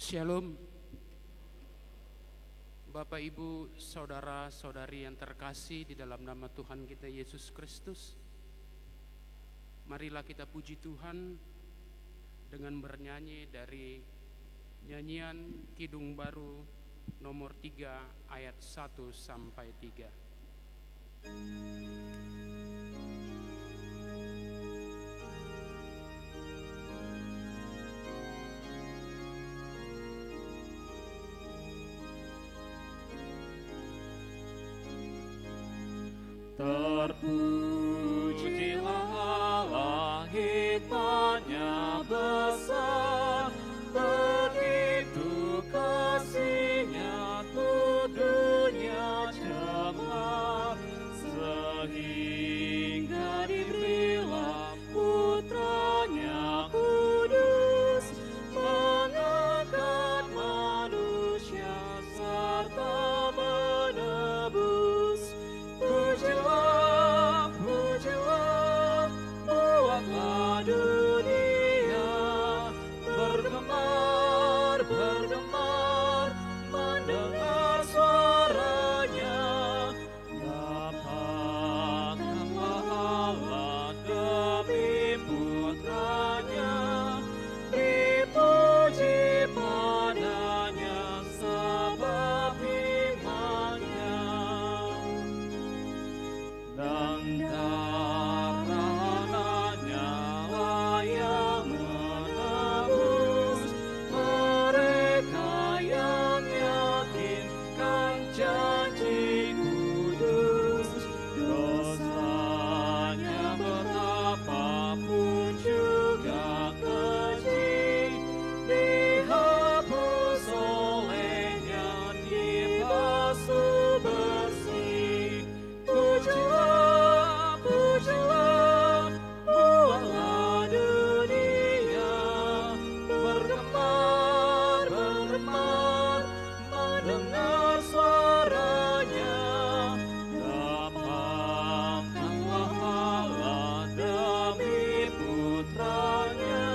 Shalom, Bapak Ibu, Saudara-saudari yang terkasih di dalam nama Tuhan kita Yesus Kristus. Marilah kita puji Tuhan dengan bernyanyi dari nyanyian Kidung Baru nomor 3 ayat 1 sampai 3. Terpujilah langit banyak besar, begitu kasih-Nya ku dunia cemar, sehingga diberilah Putranya kudus, mengangkat manusia serta menebus. Pujilah, pujilah, buatlah dunia bergemar, bergemar, mendengar suaranya. Dapatkanlah Allah demi Putranya, dipuji padanya sebab iman-Nya. Dan darah anaknya lah yang menebus mereka yang yakinkan janji kudus. Dosanya betapapun juga keji, dihapus olehnya, dibasuh bersih. Pujilah, pujilah, buatlah dunia bergemar, bergemar, mendengar suaranya. Dapatkanlah Allah demi Putranya,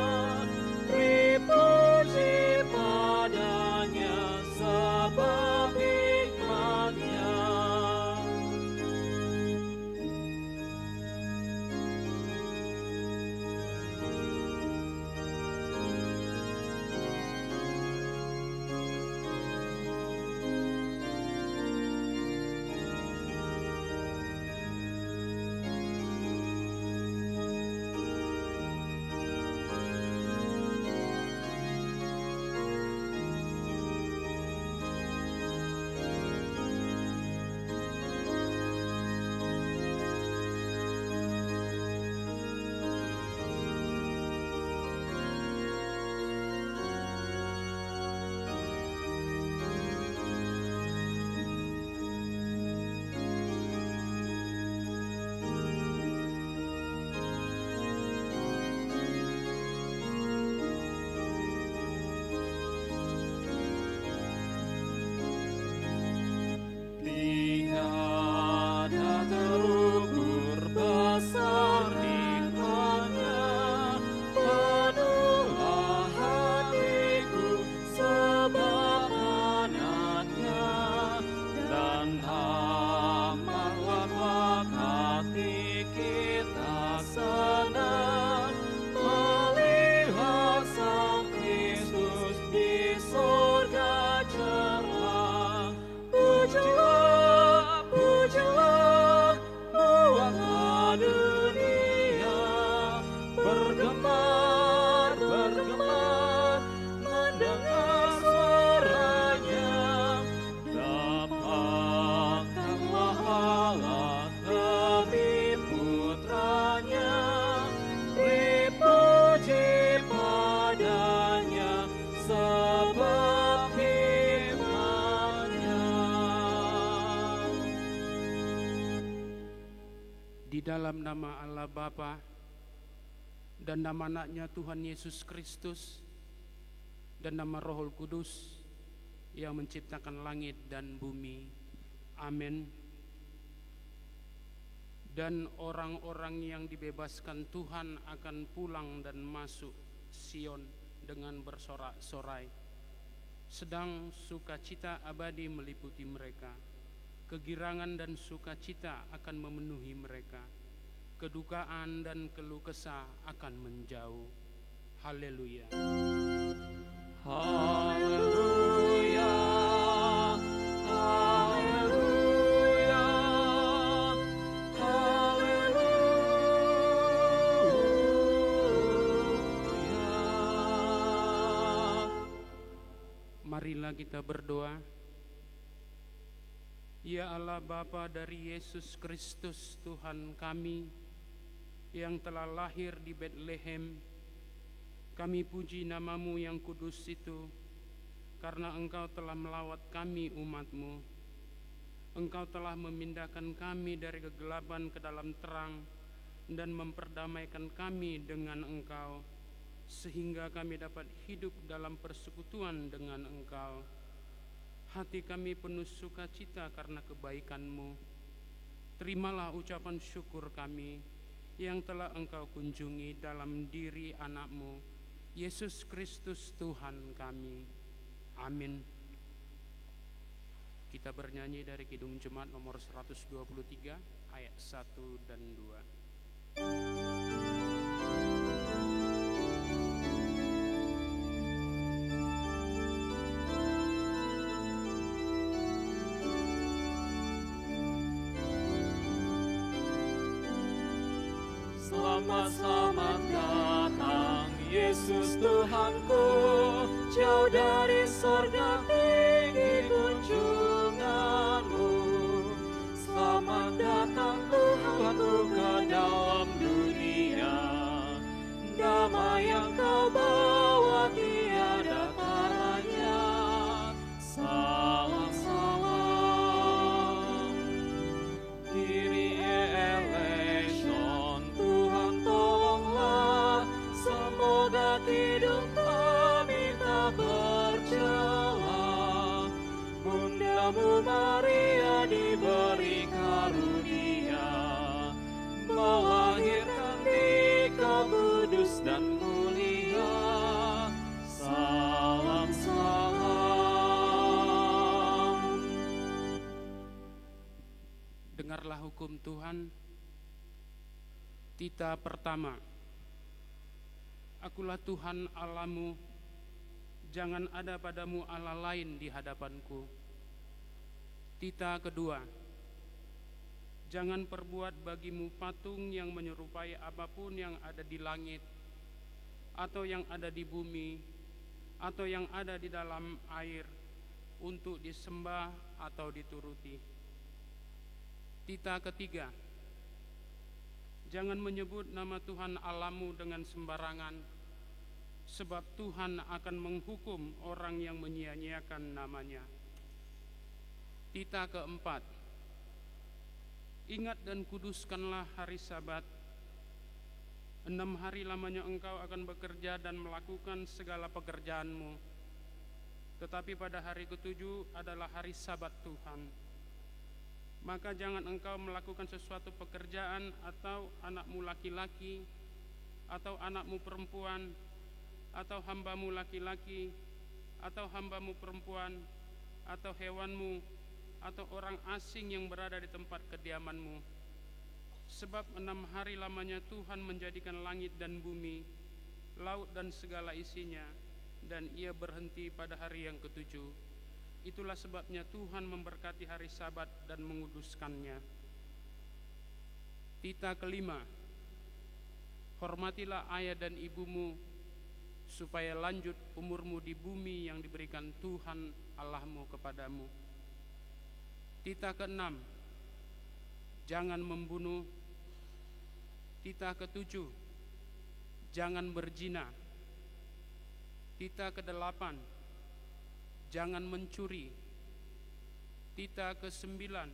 dipuji padanya sebab hikmat-Nya. Tiada terukur besar hikmat-Nya, penuhlah hatiku sebab anak-Nya, dan amatlah kelak hati kita senang melihat Sang Kristus di sorga cerah. Pujilah, pujilah, buatlah dunia bergemar, bergemar, mendengar suaranya. Dapatkanlah Allah demi Putranya, dipuji padanya sebab hikmat-Nya. Di dalam nama Allah Bapa dan nama anaknya Tuhan Yesus Kristus dan nama Roh Kudus yang menciptakan langit dan bumi. Amin. Dan orang-orang yang dibebaskan Tuhan akan pulang dan masuk Sion dengan bersorak-sorai. sedang sukacita abadi meliputi mereka. Kegirangan dan sukacita akan memenuhi mereka. Kedukaan dan keluh kesah akan menjauh. Haleluya. Haleluya. Haleluya. Haleluya. Marilah kita berdoa. Ya Allah Bapa dari Yesus Kristus Tuhan kami yang telah lahir di Betlehem, kami puji nama-Mu yang kudus itu, karena Engkau telah melawat kami umat-Mu. Engkau telah memindahkan kami dari kegelapan ke dalam terang dan memperdamaikan kami dengan Engkau, sehingga kami dapat hidup dalam persekutuan dengan Engkau. Hati kami penuh sukacita karena kebaikan-Mu. Terimalah ucapan syukur kami yang telah Engkau kunjungi dalam diri anak-Mu, Yesus Kristus Tuhan kami. Amin. Kita bernyanyi dari Kidung Jemaat nomor 123 ayat 1 dan 2. Selamat datang Yesus Tuhanku, jauh dari sorga tinggi kunjungan-Mu. Selamat datang Tuhanku ke dalam dunia, damai yang Kau bawa tiada taranya. Salam salam, Kyrie eleison, Tuhan tolonglah, semoga kidung kami tak bercela. Bunda-Mu Maria diberi karunia, melahirkan Dikau kudus dan mulia. Salam salam. Dengarlah hukum Tuhan. Tita pertama. Akulah Tuhan Allahmu, jangan ada padamu Allah lain di hadapanku. Tita kedua. Jangan perbuat bagimu patung yang menyerupai apapun yang ada di langit, atau yang ada di bumi, atau yang ada di dalam air, untuk disembah atau dituruti. Tita ketiga. Jangan menyebut nama Tuhan Allahmu dengan sembarangan, sebab Tuhan akan menghukum orang yang menyia-nyiakan namanya. Tita keempat. Ingat dan kuduskanlah hari Sabat. 6 hari lamanya engkau akan bekerja dan melakukan segala pekerjaanmu. Tetapi pada hari ketujuh adalah hari Sabat Tuhan. Maka jangan engkau melakukan sesuatu pekerjaan, atau anakmu laki-laki, atau anakmu perempuan, atau hambamu laki-laki, atau hambamu perempuan, atau hewanmu, atau orang asing yang berada di tempat kediamanmu. Sebab 6 hari lamanya Tuhan menjadikan langit dan bumi, laut dan segala isinya, dan Ia berhenti pada hari yang ketujuh. Itulah sebabnya Tuhan memberkati hari Sabat dan menguduskannya. Tita kelima. Hormatilah ayah dan ibumu, supaya lanjut umurmu di bumi yang diberikan Tuhan Allahmu kepadamu. Tita keenam. Jangan membunuh. Tita ketujuh. Jangan berzina. Tita kedelapan. Jangan mencuri. Tita kesembilan.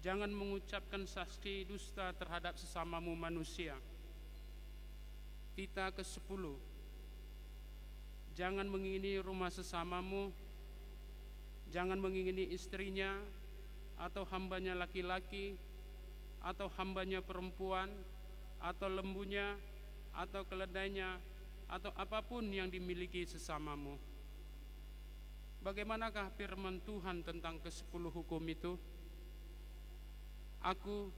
Jangan mengucapkan saksi dusta terhadap sesamamu manusia. Tita ke-10. Jangan mengingini rumah sesamamu. Jangan mengingini istrinya, atau hambanya laki-laki, atau hambanya perempuan, atau lembunya, atau keledainya, atau apapun yang dimiliki sesamamu. Bagaimanakah firman Tuhan tentang ke-10 hukum itu? Aku,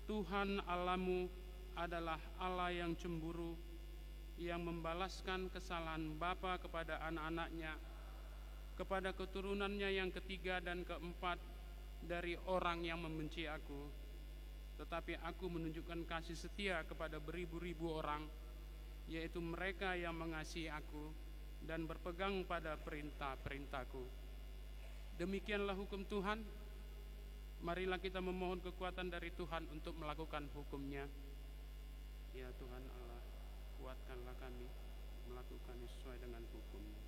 Tuhan Allahmu, adalah Allah yang cemburu, yang membalaskan kesalahan bapa kepada anak-anaknya, kepada keturunannya yang ketiga dan keempat dari orang yang membenci aku. Tetapi aku menunjukkan kasih setia kepada beribu-ribu orang, yaitu mereka yang mengasihi aku dan berpegang pada perintah-perintahku. Demikianlah hukum Tuhan. Marilah kita memohon kekuatan dari Tuhan untuk melakukan hukum-Nya. Ya Tuhan Allah, kuatkanlah kami melakukan sesuai dengan hukum-Nya.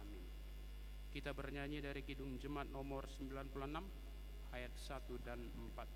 Amin. Kita bernyanyi dari Kidung Jemaat nomor 96 ayat 1 dan 4.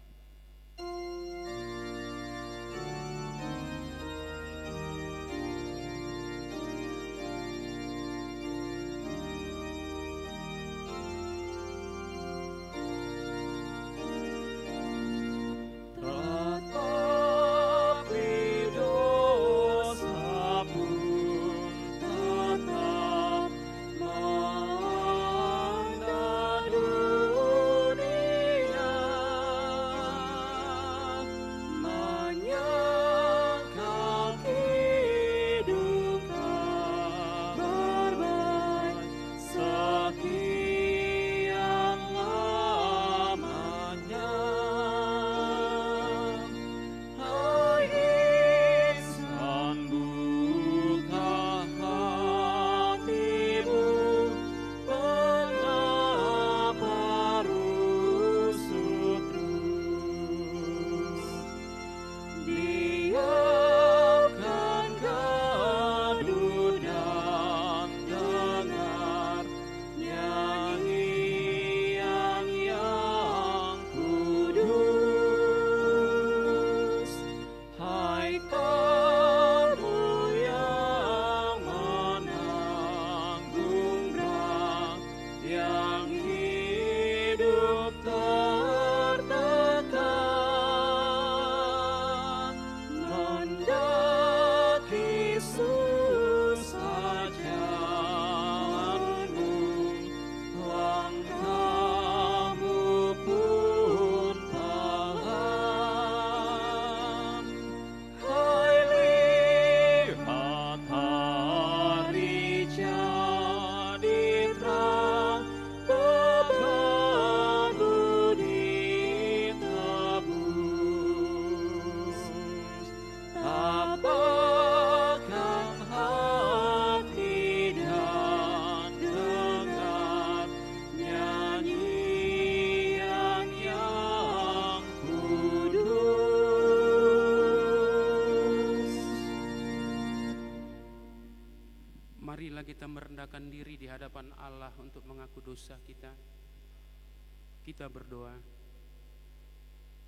Marilah kita merendahkan diri di hadapan Allah untuk mengaku dosa kita. Kita berdoa.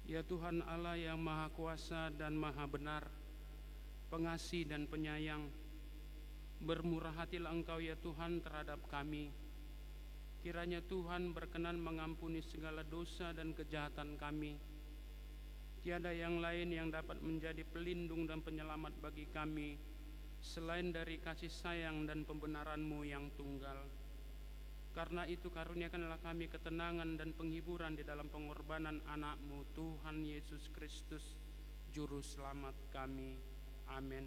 Ya Tuhan Allah yang Maha Kuasa dan Maha Benar, pengasih dan penyayang, bermurah hatilah Engkau ya Tuhan terhadap kami. Kiranya Tuhan berkenan mengampuni segala dosa dan kejahatan kami. Tiada yang lain yang dapat menjadi pelindung dan penyelamat bagi kami selain dari kasih sayang dan pembenaran-Mu yang tunggal. Karena itu karuniakanlah kami ketenangan dan penghiburan di dalam pengorbanan anak-Mu Tuhan Yesus Kristus, Juru Selamat kami. Amin.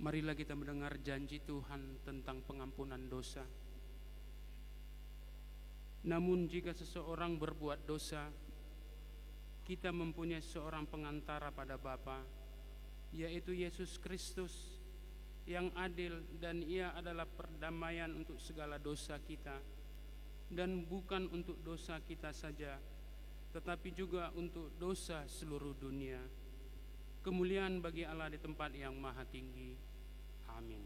Marilah kita mendengar janji Tuhan tentang pengampunan dosa. Namun jika seseorang berbuat dosa, kita mempunyai seorang pengantara pada Bapa, yaitu Yesus Kristus, yang adil, dan Ia adalah perdamaian untuk segala dosa kita, dan bukan untuk dosa kita saja, tetapi juga untuk dosa seluruh dunia. Kemuliaan bagi Allah di tempat yang maha tinggi. Amin.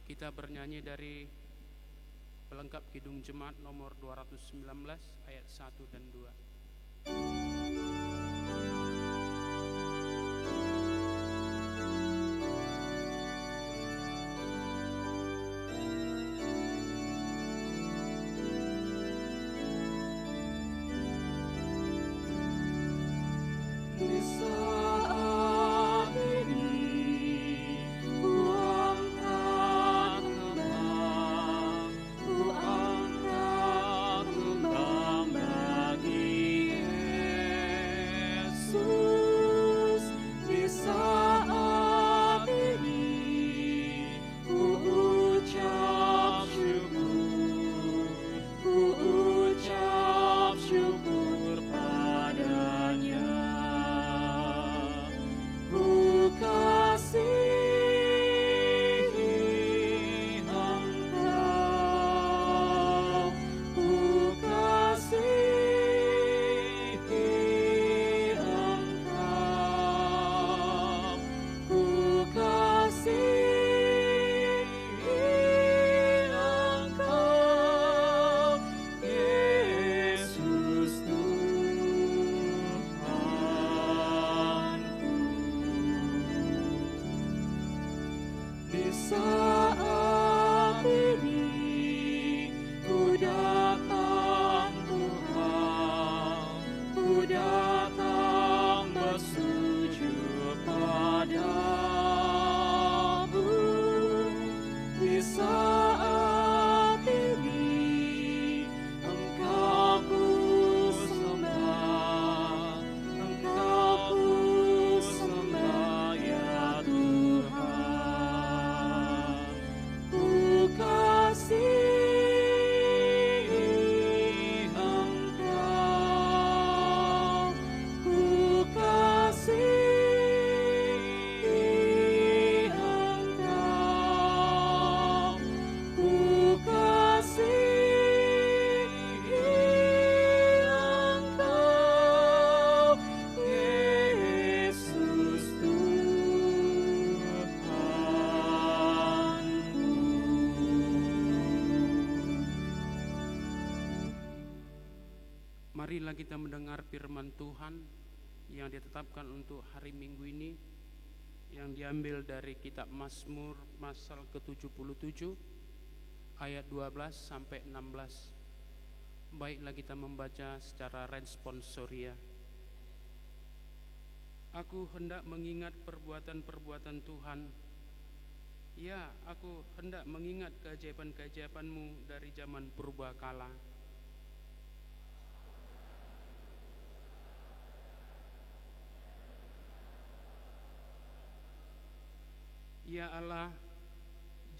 Kita bernyanyi dari pelengkap Kidung Jemaat nomor 219 ayat 1 dan 2. Marilah kita mendengar firman Tuhan yang ditetapkan untuk hari Minggu ini, yang diambil dari kitab Mazmur pasal ke-77 ayat 12 sampai 16. Baiklah kita membaca secara responsoria. Aku hendak mengingat perbuatan-perbuatan Tuhan. Ya, aku hendak mengingat keajaiban-keajaiban-Mu dari zaman purbakala. Ya Allah,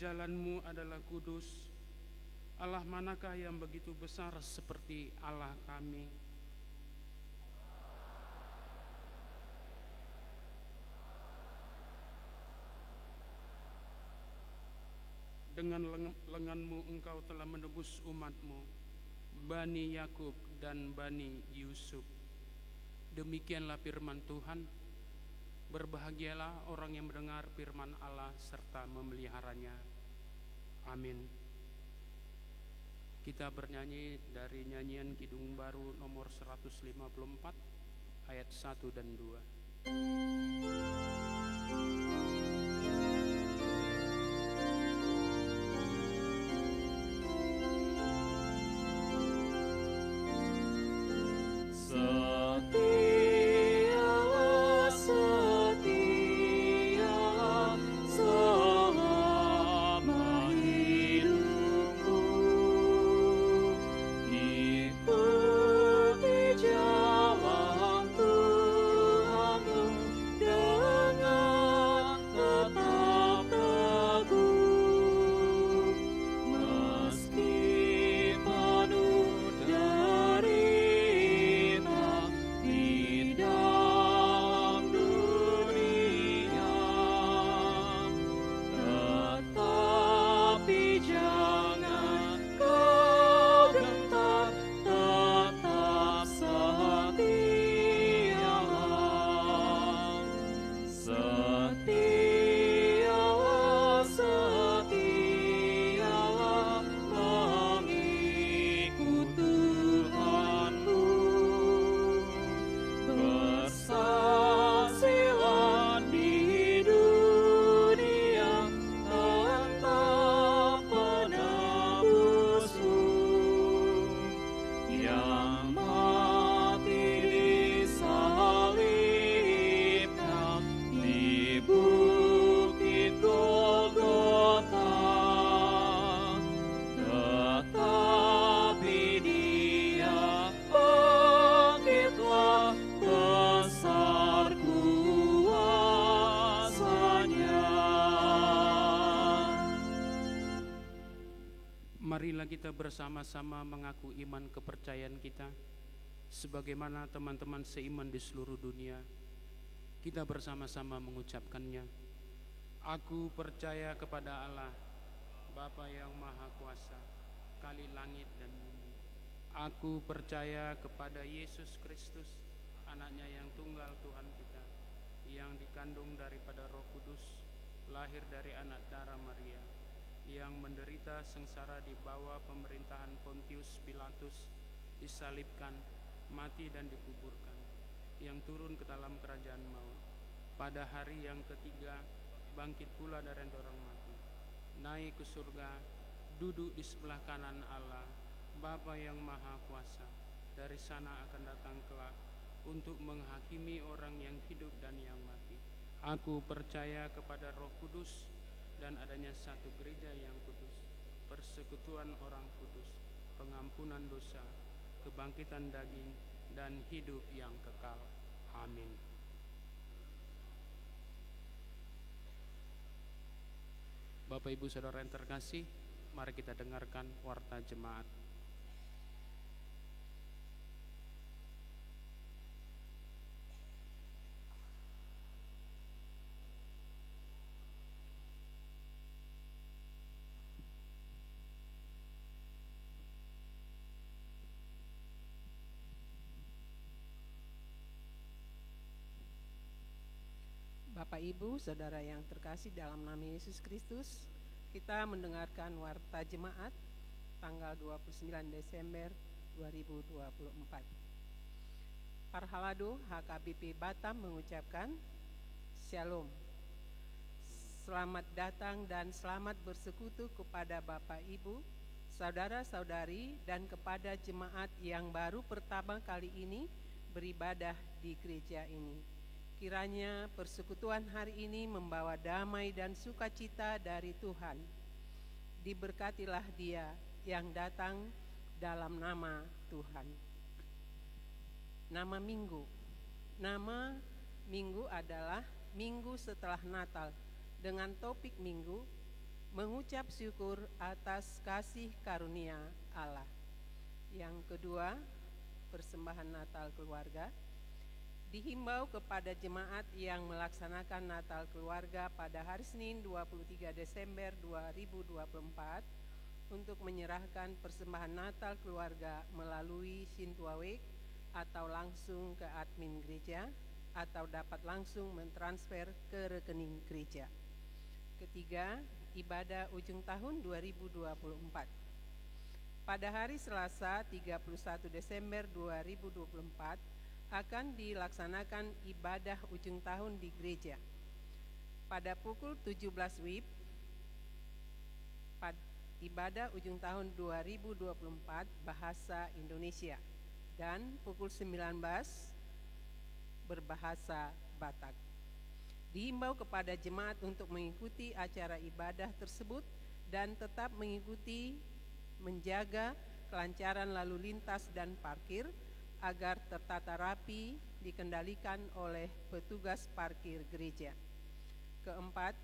jalan-Mu adalah kudus. Allah manakah yang begitu besar seperti Allah kami? Dengan lengan-Mu Engkau telah menebus umat-Mu, Bani Yakub dan Bani Yusuf. Demikianlah firman Tuhan. Berbahagialah orang yang mendengar firman Allah serta memeliharanya. Amin. Kita bernyanyi dari nyanyian Kidung Baru nomor 154 ayat 1 dan 2. Jalan Tuhan-Mu Marilah kita bersama-sama mengaku iman kepercayaan kita, sebagaimana teman-teman seiman di seluruh dunia. Kita bersama-sama mengucapkannya. Aku percaya kepada Allah, Bapa yang Maha Kuasa, Kali langit dan bumi. Aku percaya kepada Yesus Kristus, anaknya yang tunggal Tuhan kita, yang dikandung daripada Roh Kudus, lahir dari anak darah Maria, yang menderita sengsara di bawah pemerintahan Pontius Pilatus, disalibkan, mati dan dikuburkan, yang turun ke dalam kerajaan maut. Pada hari yang ketiga, bangkit pula dari orang mati, naik ke surga, duduk di sebelah kanan Allah, Bapa yang Maha Kuasa. Dari sana akan datang kelak untuk menghakimi orang yang hidup dan yang mati. Aku percaya kepada Roh Kudus dan adanya satu gereja yang kudus, persekutuan orang kudus, pengampunan dosa, kebangkitan daging, dan hidup yang kekal. Amin. Bapak Ibu Saudara yang terkasih, mari kita dengarkan warta jemaat. Bapak Ibu, Saudara yang terkasih dalam nama Yesus Kristus, kita mendengarkan warta jemaat tanggal 29 Desember 2024. Parhalado HKBP Batam mengucapkan Shalom. Selamat datang dan selamat bersekutu kepada Bapak Ibu, Saudara-saudari, dan kepada jemaat yang baru pertama kali ini beribadah di gereja ini. Kiranya persekutuan hari ini membawa damai dan sukacita dari Tuhan. Diberkatilah Dia yang datang dalam nama Tuhan. Nama minggu. Nama minggu adalah minggu setelah Natal, dengan topik minggu mengucap syukur atas kasih karunia Allah. Yang kedua, persembahan Natal keluarga. Dihimbau kepada jemaat yang melaksanakan Natal keluarga pada hari Senin 23 Desember 2024 untuk menyerahkan persembahan Natal keluarga melalui Sintuawek atau langsung ke admin gereja atau dapat langsung mentransfer ke rekening gereja. Ketiga, ibadah ujung tahun 2024. Pada hari Selasa 31 Desember 2024 akan dilaksanakan ibadah ujung tahun di gereja. Pada pukul 17 WIB, ibadah ujung tahun 2024 bahasa Indonesia, dan pukul 19 berbahasa Batak. Dihimbau kepada jemaat untuk mengikuti acara ibadah tersebut dan tetap menjaga kelancaran lalu lintas dan parkir agar tertata rapi dikendalikan oleh petugas parkir gereja. Keempat,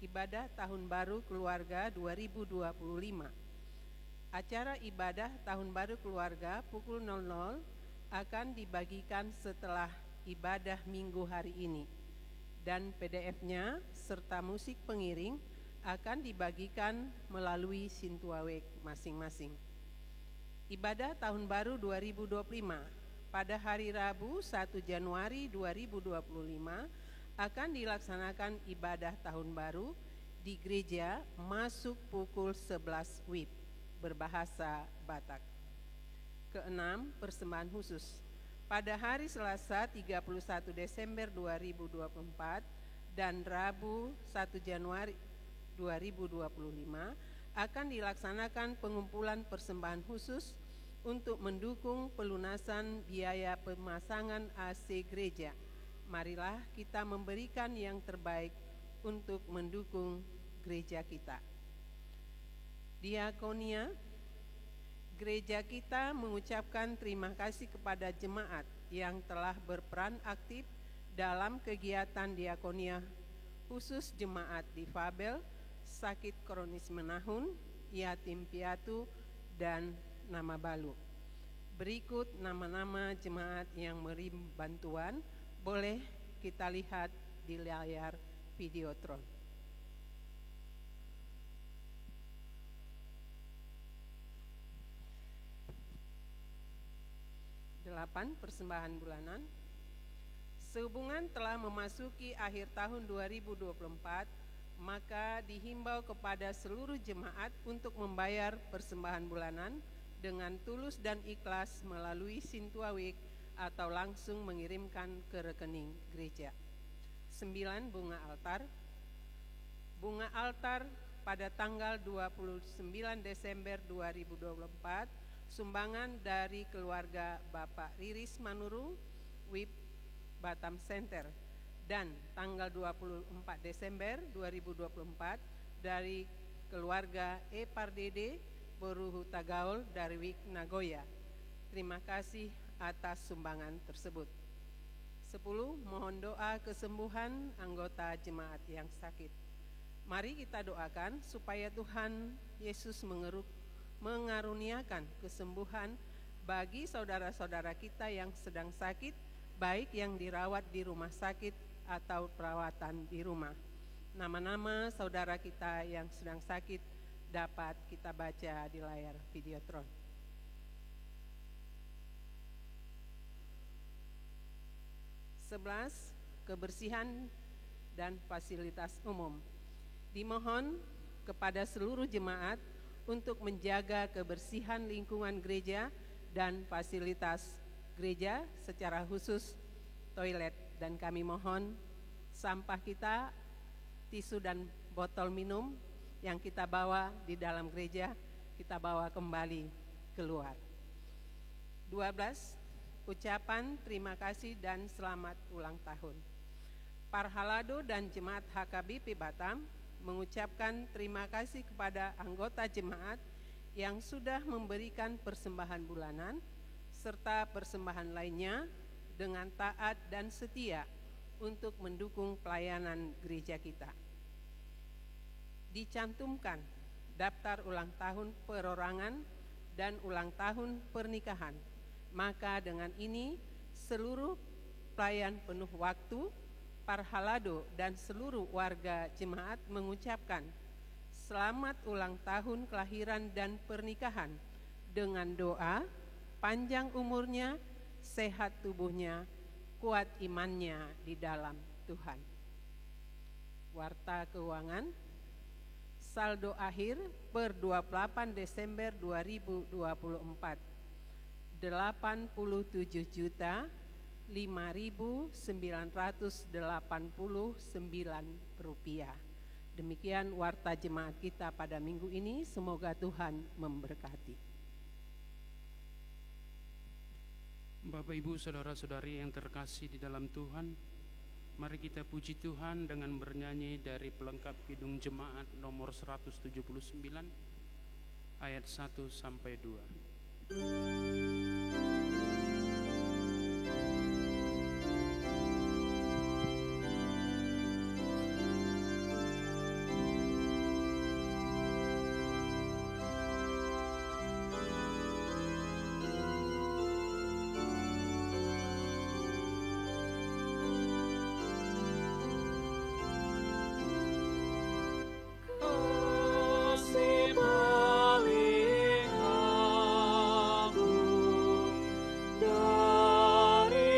ibadah Tahun Baru Keluarga 2025. Acara ibadah Tahun Baru Keluarga pukul 00 akan dibagikan setelah ibadah minggu hari ini, dan PDF-nya serta musik pengiring akan dibagikan melalui Sintuawek masing-masing. Ibadah Tahun Baru 2025 pada hari Rabu 1 Januari 2025 akan dilaksanakan ibadah Tahun Baru di gereja masuk pukul 11 WIB berbahasa Batak. Keenam, persembahan khusus. Pada hari Selasa 31 Desember 2024 dan Rabu 1 Januari 2025 akan dilaksanakan pengumpulan persembahan khusus untuk mendukung pelunasan biaya pemasangan AC gereja. Marilah kita memberikan yang terbaik untuk mendukung gereja kita. Diakonia. Gereja kita mengucapkan terima kasih kepada jemaat yang telah berperan aktif dalam kegiatan diakonia khusus jemaat difabel, sakit kronis menahun, yatim piatu, dan nama balu. Berikut nama-nama jemaat yang menerima bantuan, boleh kita lihat di layar Videotron. Persembahan bulanan. Sehubungan telah memasuki akhir tahun 2024, maka dihimbau kepada seluruh jemaat untuk membayar persembahan bulanan dengan tulus dan ikhlas melalui Sintuawik atau langsung mengirimkan ke rekening gereja. 9. Bunga altar. Bunga altar pada tanggal 29 Desember 2024, sumbangan dari keluarga Bapak Riris Manurung, WIB Batam Center, dan tanggal 24 Desember 2024 dari keluarga E. Pardede Boruhu Tagaul dari WIB Nagoya. Terima kasih atas sumbangan tersebut. 10. Mohon doa kesembuhan anggota jemaat yang sakit. Mari kita doakan supaya Tuhan Yesus mengaruniakan kesembuhan bagi saudara-saudara kita yang sedang sakit, baik yang dirawat di rumah sakit atau perawatan di rumah. Nama-nama saudara kita yang sedang sakit dapat kita baca di layar Videotron. Kebersihan dan fasilitas umum. Dimohon kepada seluruh jemaat untuk menjaga kebersihan lingkungan gereja dan fasilitas gereja, secara khusus toilet, dan kami mohon sampah kita, tisu dan botol minum yang kita bawa di dalam gereja, kita bawa kembali keluar. 12. Ucapan terima kasih dan selamat ulang tahun. Parhalado dan Jemaat HKBP Batam mengucapkan terima kasih kepada anggota jemaat yang sudah memberikan persembahan bulanan serta persembahan lainnya dengan taat dan setia untuk mendukung pelayanan gereja kita. Dicantumkan daftar ulang tahun perorangan dan ulang tahun pernikahan. Maka dengan ini seluruh pelayan penuh waktu, Parhalado dan seluruh warga jemaat mengucapkan selamat ulang tahun kelahiran dan pernikahan dengan doa panjang umurnya, sehat tubuhnya, kuat imannya di dalam Tuhan. Warta keuangan. Saldo akhir per 28 Desember 2024 87.5.989 rupiah. Demikian warta jemaat kita pada minggu ini. Semoga Tuhan memberkati. Bapak, Ibu, saudara-saudari yang terkasih di dalam Tuhan, mari kita puji Tuhan dengan bernyanyi dari pelengkap Kidung Jemaat nomor 179 ayat 1 sampai 2. Dari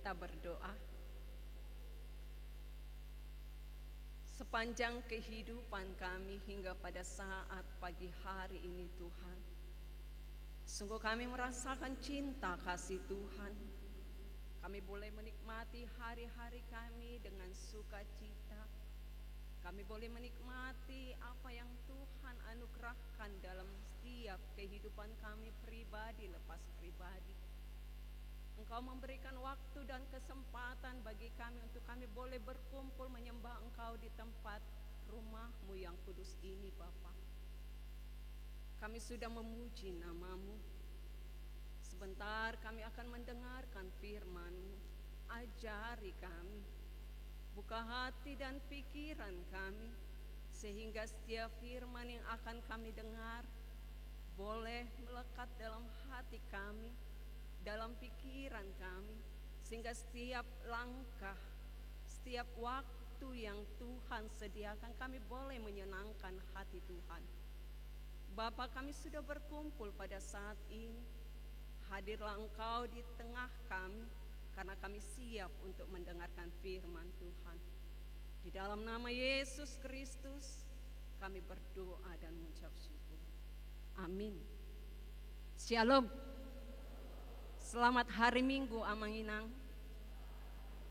kita berdoa. Sepanjang kehidupan kami hingga pada saat pagi hari ini Tuhan, sungguh kami merasakan cinta kasih Tuhan. Kami boleh menikmati hari-hari kami dengan sukacita. Kami boleh menikmati apa yang Tuhan anugerahkan dalam setiap kehidupan kami pribadi lepas pribadi. Engkau memberikan waktu dan kesempatan bagi kami untuk kami boleh berkumpul menyembah Engkau di tempat rumah-Mu yang kudus ini, Bapa. Kami sudah memuji nama-Mu. Sebentar kami akan mendengarkan firman-Mu. Ajari kami, buka hati dan pikiran kami, sehingga setiap firman yang akan kami dengar boleh melekat dalam hati kami, dalam pikiran kami, sehingga setiap langkah, setiap waktu yang Tuhan sediakan kami boleh menyenangkan hati Tuhan. Bapa, kami sudah berkumpul pada saat ini. Hadirlah Engkau di tengah kami, karena kami siap untuk mendengarkan firman Tuhan. Di dalam nama Yesus Kristus kami berdoa dan mengucap syukur. Amin. Shalom. Selamat hari Minggu, Amanginang.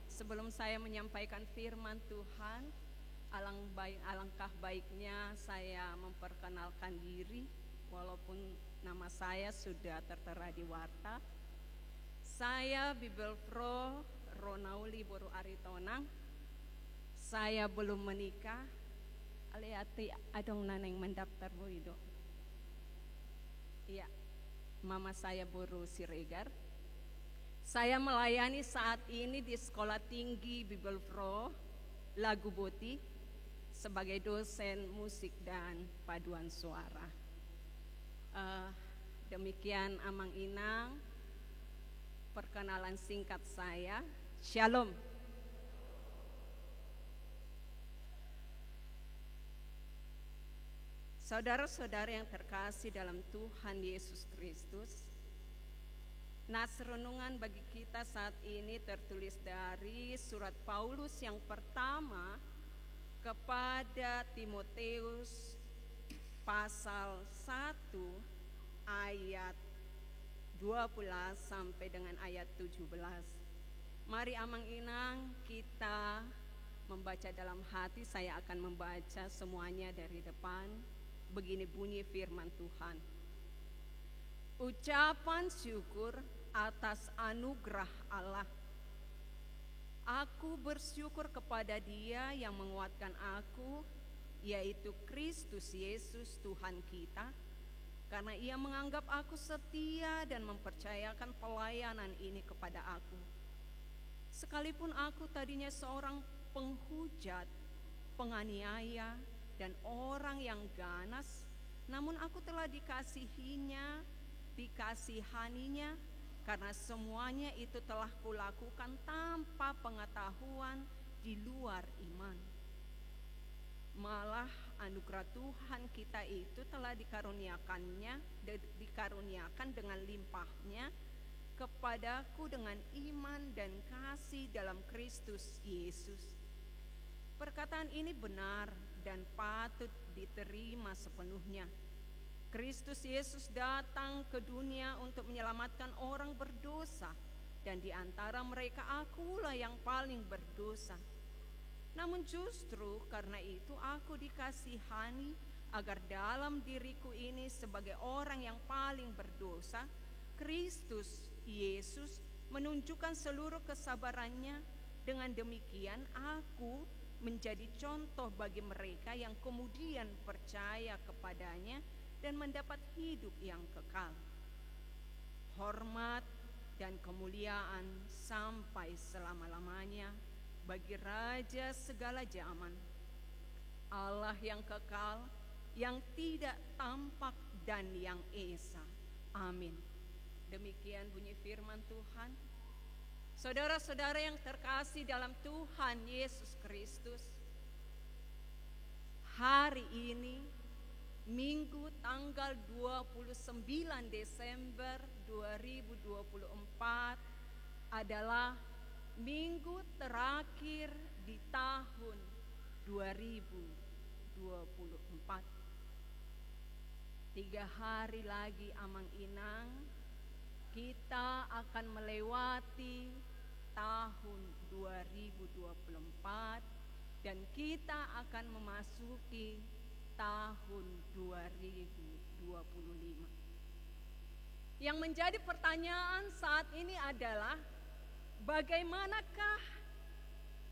Sebelum saya menyampaikan firman Tuhan, alangkah baiknya saya memperkenalkan diri, walaupun nama saya sudah tertera di warta. Saya Bibelfro Ronauli Boru Aritonang. Saya belum menikah. Aliati adong naneng mendaftar boido. Iya, mama saya Boru Siregar. Saya melayani saat ini di Sekolah Tinggi Bibelfro Lagu Boti sebagai dosen musik dan paduan suara. Demikian Amang Inang, perkenalan singkat saya. Shalom. Saudara-saudara yang terkasih dalam Tuhan Yesus Kristus, nas renungan bagi kita saat ini tertulis dari surat Paulus yang pertama kepada Timoteus pasal 1 ayat 12 sampai dengan ayat 17. Mari Amang Inang kita membaca dalam hati. Saya akan membaca semuanya dari depan. Begini bunyi firman Tuhan. Ucapan syukur atas anugerah Allah. Aku bersyukur kepada Dia yang menguatkan aku, yaitu Kristus Yesus Tuhan kita, karena Ia menganggap aku setia dan mempercayakan pelayanan ini kepada aku. Sekalipun aku tadinya seorang penghujat, penganiaya, dan orang yang ganas, namun aku telah dikasihaninya, karena semuanya itu telah kulakukan tanpa pengetahuan di luar iman. Malah anugerah Tuhan kita itu telah dikaruniakan dengan limpahnya kepadaku dengan iman dan kasih dalam Kristus Yesus. Perkataan ini benar dan patut diterima sepenuhnya. Kristus Yesus datang ke dunia untuk menyelamatkan orang berdosa, dan di antara mereka akulah yang paling berdosa. Namun justru karena itu aku dikasihani agar dalam diriku ini sebagai orang yang paling berdosa, Kristus Yesus menunjukkan seluruh kesabarannya. Dengan demikian aku menjadi contoh bagi mereka yang kemudian percaya kepadanya dan mendapat hidup yang kekal. Hormat dan kemuliaan sampai selama-lamanya bagi Raja segala zaman, Allah yang kekal, yang tidak tampak dan yang esa. Amin. Demikian bunyi firman Tuhan. Saudara-saudara yang terkasih dalam Tuhan Yesus Kristus, hari ini Minggu tanggal 29 Desember 2024 adalah minggu terakhir di tahun 2024. 3 hari lagi amang-inang kita akan melewati tahun 2024 dan kita akan memasuki tahun 2025. Yang menjadi pertanyaan saat ini adalah bagaimanakah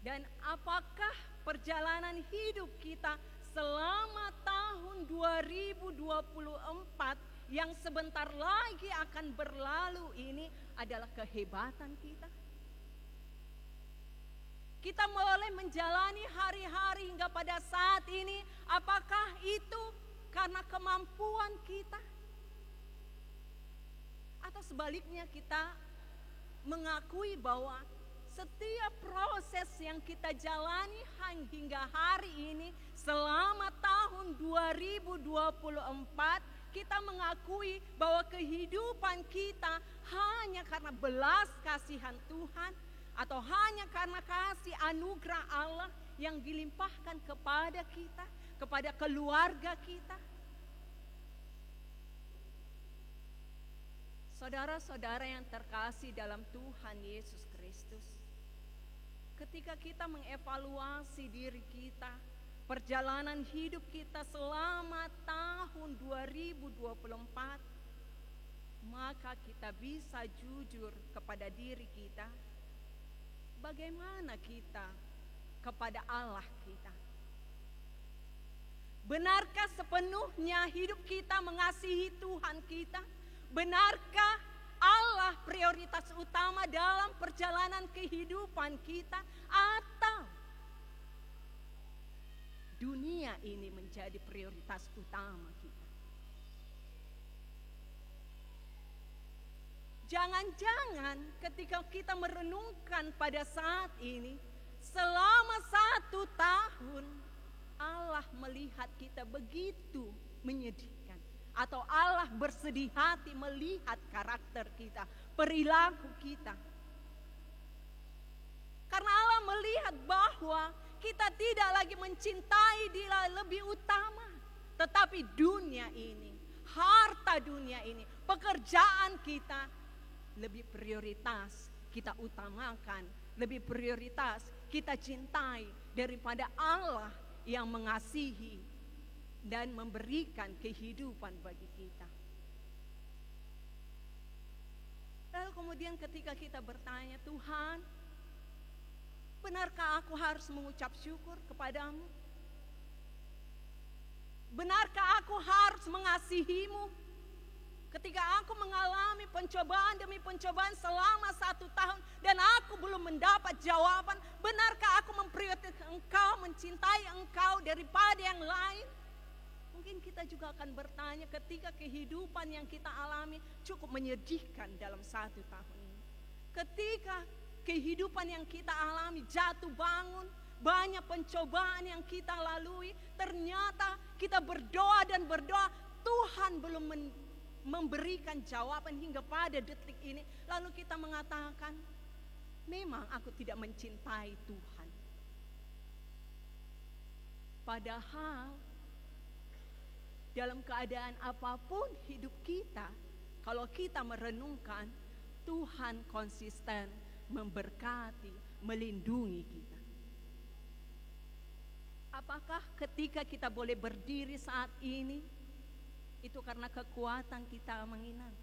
dan apakah perjalanan hidup kita selama tahun 2024 yang sebentar lagi akan berlalu ini adalah kehebatan kita. Kita mulai menjalani hari-hari hingga pada saat ini, apakah itu karena kemampuan kita? Atau sebaliknya kita mengakui bahwa setiap proses yang kita jalani hingga hari ini selama tahun 2024, kita mengakui bahwa kehidupan kita hanya karena belas kasihan Tuhan atau hanya karena kasih anugerah Allah yang dilimpahkan kepada kita, kepada keluarga kita. Saudara-saudara yang terkasih dalam Tuhan Yesus Kristus, ketika kita mengevaluasi diri kita, perjalanan hidup kita selama tahun 2024, maka kita bisa jujur kepada diri kita, bagaimana kita kepada Allah kita. Benarkah sepenuhnya hidup kita mengasihi Tuhan kita? Benarkah Allah prioritas utama dalam perjalanan kehidupan kita, atau dunia ini menjadi prioritas utama kita? Jangan-jangan ketika kita merenungkan pada saat ini, selama 1 tahun Allah melihat kita begitu menyedihkan, atau Allah bersedih hati melihat karakter kita, perilaku kita. Karena Allah melihat bahwa kita tidak lagi mencintai Dia lebih utama, tetapi dunia ini, harta dunia ini, pekerjaan kita lebih prioritas kita utamakan, lebih prioritas kita cintai daripada Allah yang mengasihi dan memberikan kehidupan bagi kita. Lalu kemudian ketika kita bertanya, Tuhan, benarkah aku harus mengucap syukur kepadamu? Benarkah aku harus mengasihimu? Ketika aku mengalami pencobaan demi pencobaan selama 1 tahun dan aku belum mendapat jawaban, benarkah aku memprioritaskan Engkau, mencintai Engkau daripada yang lain? Mungkin kita juga akan bertanya ketika kehidupan yang kita alami cukup menyedihkan dalam 1 tahun ini. Ketika kehidupan yang kita alami jatuh bangun, banyak pencobaan yang kita lalui, ternyata kita berdoa dan berdoa, Tuhan belum memberikan jawaban hingga pada detik ini. Lalu kita mengatakan, memang aku tidak mencintai Tuhan. Padahal dalam keadaan apapun hidup kita, kalau kita merenungkan, Tuhan konsisten memberkati, melindungi kita. Apakah ketika kita boleh berdiri saat ini, itu karena kekuatan kita menginang?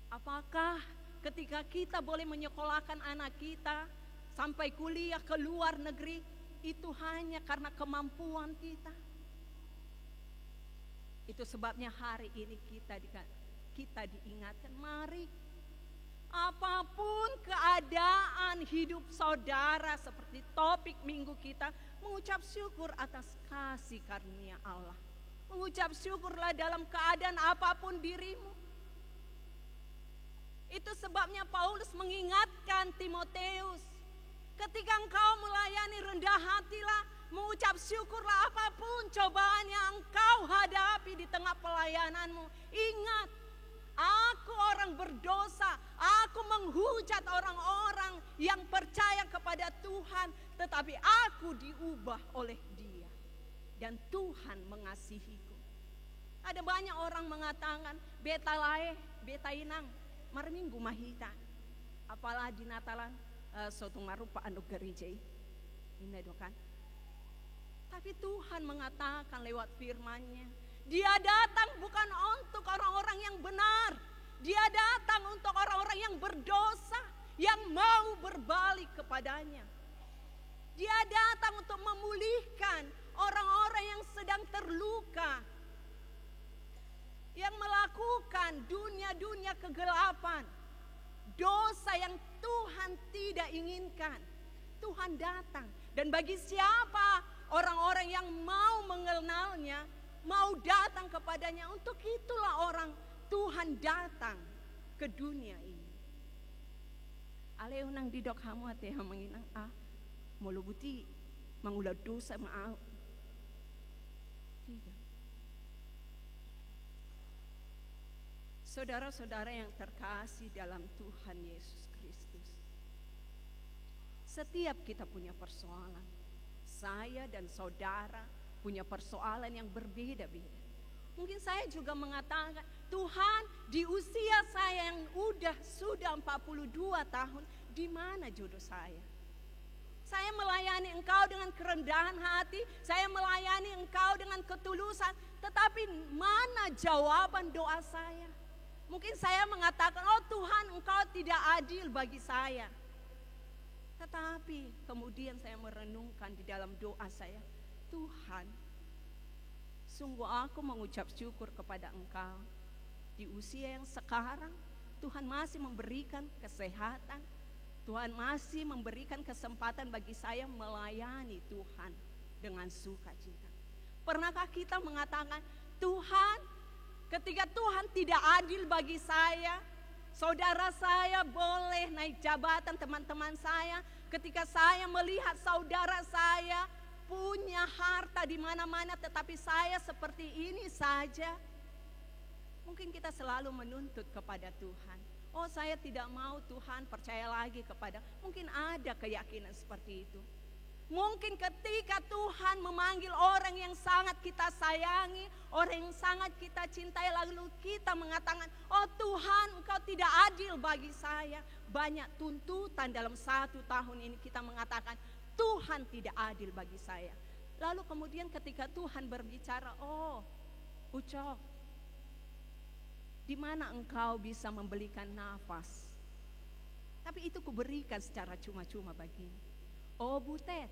Apakah ketika kita boleh menyekolahkan anak kita sampai kuliah ke luar negeri, itu hanya karena kemampuan kita? Itu sebabnya hari ini kita diingatkan, mari apapun keadaan hidup saudara, seperti topik minggu kita, mengucap syukur atas kasih karunia Allah. Mengucap syukurlah dalam keadaan apapun dirimu. Itu sebabnya Paulus mengingatkan Timoteus, ketika engkau melayani, rendah hatilah, mengucap syukurlah apapun cobaan yang engkau hadapi di tengah pelayananmu. Ingat, aku orang berdosa, aku menghujat orang-orang yang Tuhan, tetapi aku diubah oleh Dia. Dan Tuhan mengasihiku. Ada banyak orang mengatakan, beta lae, beta inang, marminggu mahita. Apalah di Natalan, sotung marupa anu gereja. Ini dokan. Tapi Tuhan mengatakan lewat firman-Nya, Dia datang bukan untuk orang-orang yang benar. Dia datang untuk orang-orang yang berdosa, yang mau berbalik kepadanya. Dia datang untuk memulihkan orang-orang yang sedang terluka, yang melakukan dunia-dunia kegelapan, dosa yang Tuhan tidak inginkan. Tuhan datang, dan bagi siapa orang-orang yang mau mengenalnya, mau datang kepadanya, untuk itulah orang Tuhan datang ke dunia ini. Aleunang didok hamu ate menginang mulu buti mangulat dosa mau. Tidak. Saudara-saudara yang terkasih dalam Tuhan Yesus Kristus, setiap kita punya persoalan. Saya dan saudara punya persoalan yang berbeda-beda. Mungkin saya juga mengatakan, Tuhan, di usia saya yang sudah 42 tahun, di mana jodoh saya? Saya melayani Engkau dengan kerendahan hati, saya melayani Engkau dengan ketulusan, tetapi mana jawaban doa saya? Mungkin saya mengatakan, oh Tuhan, Engkau tidak adil bagi saya. Tetapi kemudian saya merenungkan di dalam doa saya, Tuhan, sungguh aku mengucap syukur kepada Engkau. Di usia yang sekarang, Tuhan masih memberikan kesehatan. Tuhan masih memberikan kesempatan bagi saya melayani Tuhan dengan sukacita. Pernahkah kita mengatakan, Tuhan, ketika Tuhan tidak adil bagi saya, saudara saya boleh naik jabatan, teman-teman saya, ketika saya melihat saudara saya punya harta di mana-mana, tetapi saya seperti ini saja. Mungkin kita selalu menuntut kepada Tuhan. Oh, saya tidak mau Tuhan percaya lagi kepada. Mungkin ada keyakinan seperti itu. Mungkin ketika Tuhan memanggil orang yang sangat kita sayangi, orang yang sangat kita cintai, lalu kita mengatakan, oh Tuhan, Engkau tidak adil bagi saya. Banyak tuntutan dalam 1 tahun ini kita mengatakan, Tuhan tidak adil bagi saya. Lalu kemudian ketika Tuhan berbicara, oh Ucok, di mana engkau bisa membelikan nafas? Tapi itu kuberikan secara cuma-cuma bagimu. Oh Butet,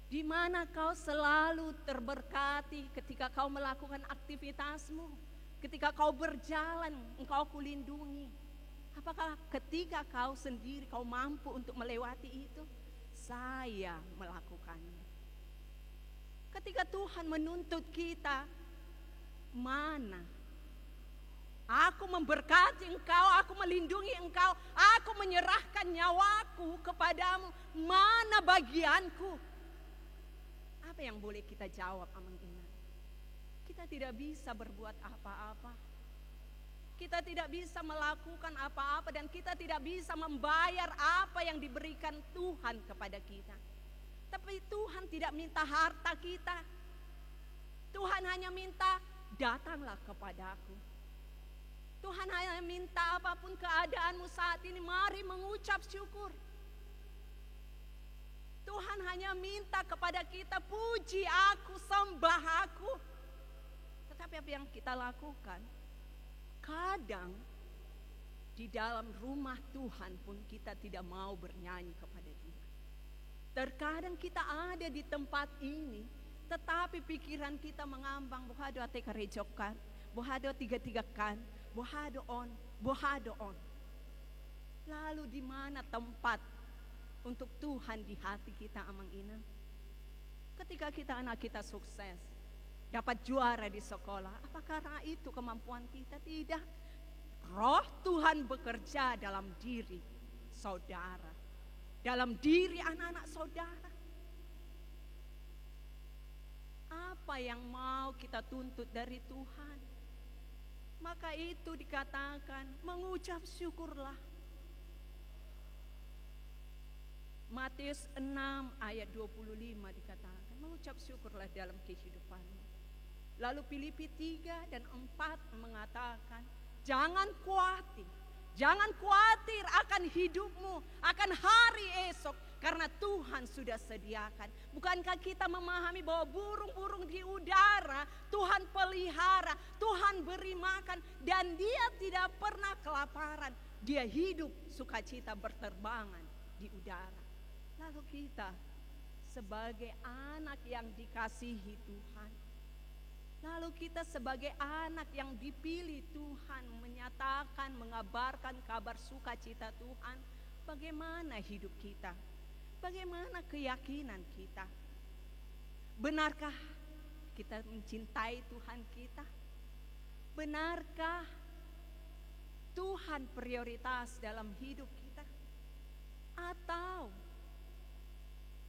di mana kau selalu terberkati ketika kau melakukan aktivitasmu, ketika kau berjalan, engkau kulindungi. Apakah ketika kau sendiri kau mampu untuk melewati itu? Saya melakukannya. Ketika Tuhan menuntut kita, mana? Aku memberkati engkau, aku melindungi engkau, aku menyerahkan nyawaku kepadamu. Mana bagianku? Apa yang boleh kita jawab, Amang Ina? Kita tidak bisa berbuat apa-apa. Kita tidak bisa melakukan apa-apa, dan kita tidak bisa membayar apa yang diberikan Tuhan kepada kita. Tapi Tuhan tidak minta harta kita. Tuhan hanya minta, datanglah kepadaku. Tuhan hanya minta apapun keadaanmu saat ini, mari mengucap syukur. Tuhan hanya minta kepada kita, puji aku, sembah aku. Tetapi apa yang kita lakukan? Kadang di dalam rumah Tuhan pun kita tidak mau bernyanyi kepada Dia. Terkadang kita ada di tempat ini, tetapi pikiran kita mengambang, bohado ate karejokan, bohado tiga-tigakan, bohado on, bohado on. Lalu di mana tempat untuk Tuhan di hati kita, Amang Ina? Ketika kita anak kita sukses, dapat juara di sekolah, apakah karena itu kemampuan kita? Tidak. Roh Tuhan bekerja dalam diri saudara, dalam diri anak-anak saudara. Apa yang mau kita tuntut dari Tuhan? Maka itu dikatakan mengucap syukurlah. Matius 6 ayat 25 dikatakan, mengucap syukurlah dalam kehidupanmu. Lalu Filipi 3 dan 4 mengatakan, jangan khawatir. Jangan khawatir akan hidupmu, akan hari esok, karena Tuhan sudah sediakan. Bukankah kita memahami bahwa burung-burung di udara Tuhan pelihara, Tuhan beri makan, dan dia tidak pernah kelaparan. Dia hidup sukacita berterbangan di udara. Lalu kita sebagai anak yang dikasihi Tuhan, lalu kita sebagai anak yang dipilih Tuhan, menyatakan, mengabarkan kabar sukacita Tuhan, bagaimana hidup kita? Bagaimana keyakinan kita? Benarkah kita mencintai Tuhan kita? Benarkah Tuhan prioritas dalam hidup kita? Atau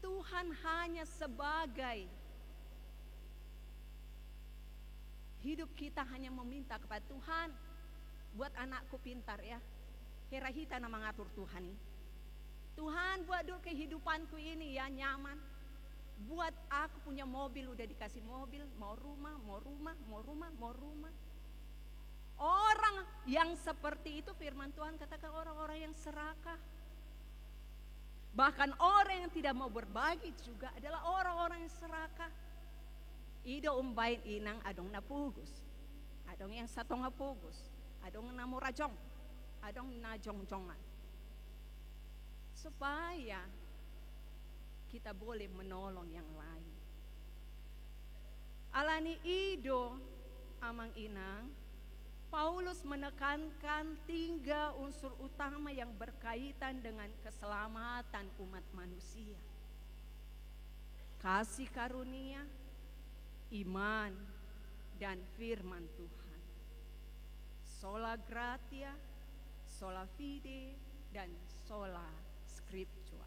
Tuhan hanya sebagai hidup kita hanya meminta kepada Tuhan, buat anakku pintar ya. Herahita nama ngatur Tuhan nih. Tuhan buat dulu kehidupanku ini ya nyaman. Buat aku punya mobil, udah dikasih mobil, mau rumah. Orang yang seperti itu firman Tuhan katakan orang-orang yang serakah. Bahkan orang yang tidak mau berbagi juga adalah orang-orang yang serakah. Ido umbain inang adong napugus, adong yang satu ngapugus, adong namurajong, adong najong-jongan. Supaya kita boleh menolong yang lain. Alani ido amang inang, Paulus menekankan 3 unsur utama yang berkaitan dengan keselamatan umat manusia. Kasih karunia, iman, dan firman Tuhan. Sola gratia, sola fide, dan sola scriptura.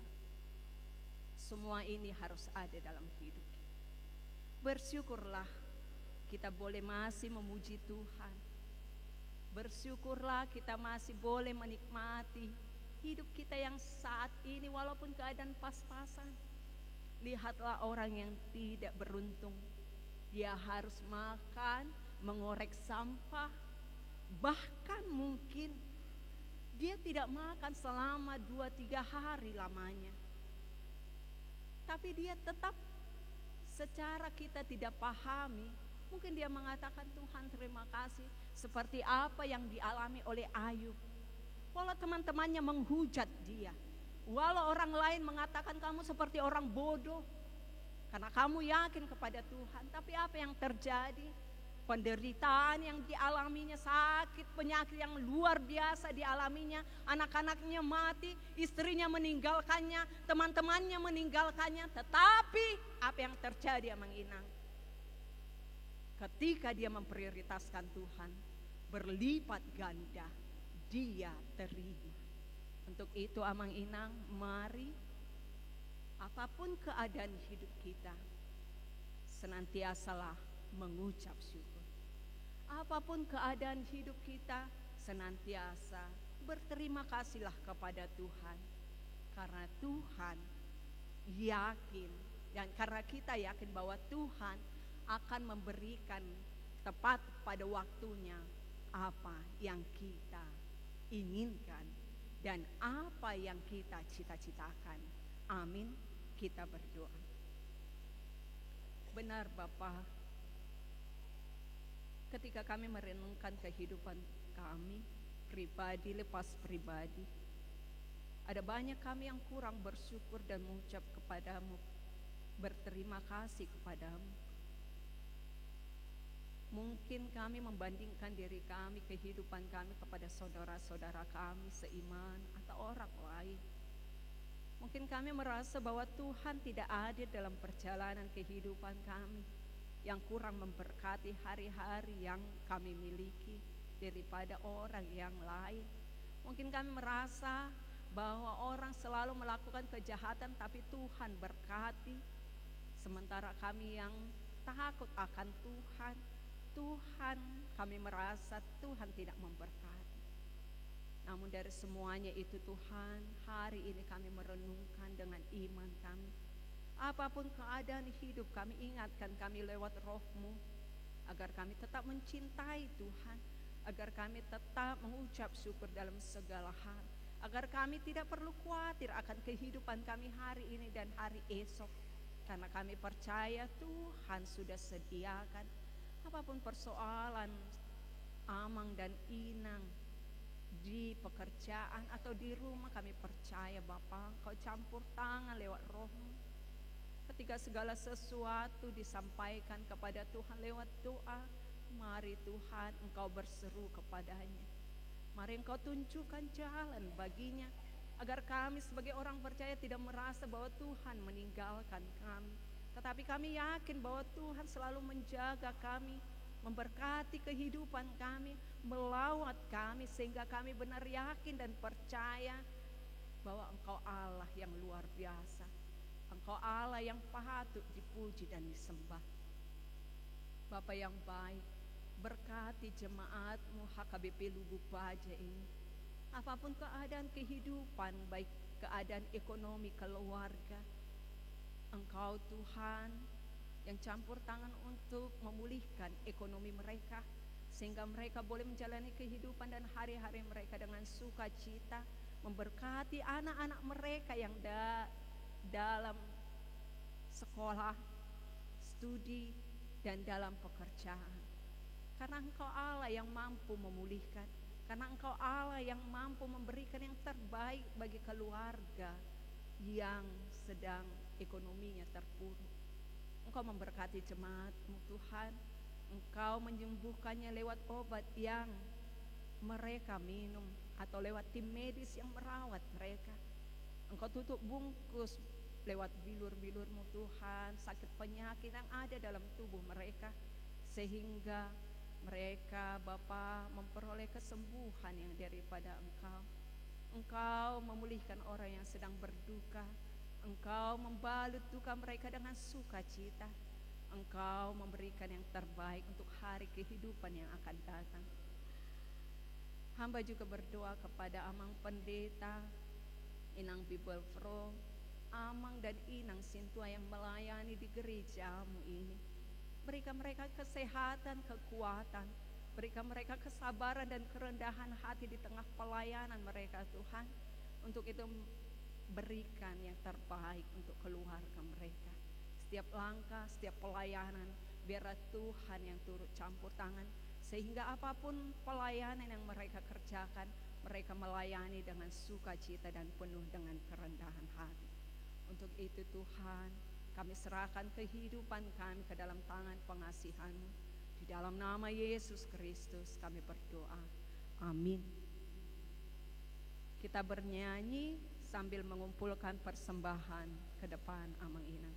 Semua ini harus ada dalam hidup kita. Bersyukurlah kita boleh masih memuji Tuhan. Bersyukurlah kita masih boleh menikmati hidup kita yang saat ini walaupun keadaan pas-pasan. Lihatlah orang yang tidak beruntung. Dia harus makan, mengorek sampah, bahkan mungkin dia tidak makan selama 2-3 hari lamanya. Tapi dia tetap secara kita tidak pahami, mungkin dia mengatakan Tuhan terima kasih, seperti apa yang dialami oleh Ayub. Walau teman-temannya menghujat dia, walau orang lain mengatakan kamu seperti orang bodoh karena kamu yakin kepada Tuhan, tapi apa yang terjadi? Penderitaan yang dialaminya, sakit, penyakit yang luar biasa dialaminya, anak-anaknya mati, istrinya meninggalkannya, teman-temannya meninggalkannya. Tetapi apa yang terjadi Amang Inang? Ketika dia memprioritaskan Tuhan, berlipat ganda dia terima. Untuk itu Amang Inang, mari apapun keadaan hidup kita, senantiasalah mengucap syukur. Apapun keadaan hidup kita, senantiasa berterima kasihlah kepada Tuhan. Karena Tuhan yakin, dan karena kita yakin bahwa Tuhan akan memberikan tepat pada waktunya apa yang kita inginkan dan apa yang kita cita-citakan. Amin. Kita berdoa. Benar Bapa, ketika kami merenungkan kehidupan kami pribadi lepas pribadi, ada banyak kami yang kurang bersyukur dan mengucap kepadamu, berterima kasih kepadamu. Mungkin kami membandingkan diri kami, kehidupan kami kepada saudara-saudara kami seiman atau orang lain. Mungkin kami merasa bahwa Tuhan tidak adil dalam perjalanan kehidupan kami, yang kurang memberkati hari-hari yang kami miliki daripada orang yang lain. Mungkin kami merasa bahwa orang selalu melakukan kejahatan tapi Tuhan berkati, sementara kami yang takut akan Tuhan, kami merasa Tuhan tidak memberkati. Namun dari semuanya itu Tuhan, hari ini kami merenungkan dengan iman kami. Apapun keadaan hidup kami, ingatkan kami lewat Roh-Mu, agar kami tetap mencintai Tuhan, agar kami tetap mengucap syukur dalam segala hal, agar kami tidak perlu khawatir akan kehidupan kami hari ini dan hari esok, karena kami percaya Tuhan sudah sediakan. Apapun persoalan Amang dan Inang di pekerjaan atau di rumah, kami percaya Bapa, Kau campur tangan lewat Roh-Mu. Ketika segala sesuatu disampaikan kepada Tuhan lewat doa, mari Tuhan Engkau berseru kepadanya. Mari Engkau tunjukkan jalan baginya, agar kami sebagai orang percaya tidak merasa bahwa Tuhan meninggalkan kami, tetapi kami yakin bahwa Tuhan selalu menjaga kami, memberkati kehidupan kami, melawat kami, sehingga kami benar yakin dan percaya bahwa Engkau Allah yang luar biasa, Engkau Allah yang patut dipuji dan disembah. Bapa yang baik, berkati jemaat-Mu HKBP Lugu Baja ini. Apapun keadaan kehidupan, baik keadaan ekonomi keluarga, Engkau Tuhan yang campur tangan untuk memulihkan ekonomi mereka, sehingga mereka boleh menjalani kehidupan dan hari-hari mereka dengan sukacita. Memberkati anak-anak mereka yang dalam sekolah, studi, dan dalam pekerjaan. Karena Engkau Allah yang mampu memulihkan, karena Engkau Allah yang mampu memberikan yang terbaik bagi keluarga yang sedang ekonominya terpuruk. Engkau memberkati jemaat-Mu Tuhan, Engkau menyembuhkannya lewat obat yang mereka minum, atau lewat tim medis yang merawat mereka. Engkau tutup bungkus lewat bilur-bilur-Mu Tuhan sakit penyakit yang ada dalam tubuh mereka, sehingga mereka Bapa memperoleh kesembuhan yang daripada Engkau. Engkau memulihkan orang yang sedang berduka, Engkau membalut duka mereka dengan sukacita, Engkau memberikan yang terbaik untuk hari kehidupan yang akan datang. Hamba juga berdoa kepada Amang Pendeta, Inang Bibelfro, Amang dan Inang Sintua yang melayani di gereja-Mu ini. Berikan mereka kesehatan, kekuatan, berikan mereka kesabaran dan kerendahan hati di tengah pelayanan mereka Tuhan. Untuk itu berikan yang terbaik untuk keluarga mereka. Setiap langkah, setiap pelayanan, biarlah Tuhan yang turut campur tangan, sehingga apapun pelayanan yang mereka kerjakan, mereka melayani dengan sukacita dan penuh dengan kerendahan hati. Untuk itu Tuhan, kami serahkan kehidupan kami ke dalam tangan pengasihan-Mu. Di dalam nama Yesus Kristus kami berdoa. Amin. Kita bernyanyi sambil mengumpulkan persembahan ke depan Amang Inang.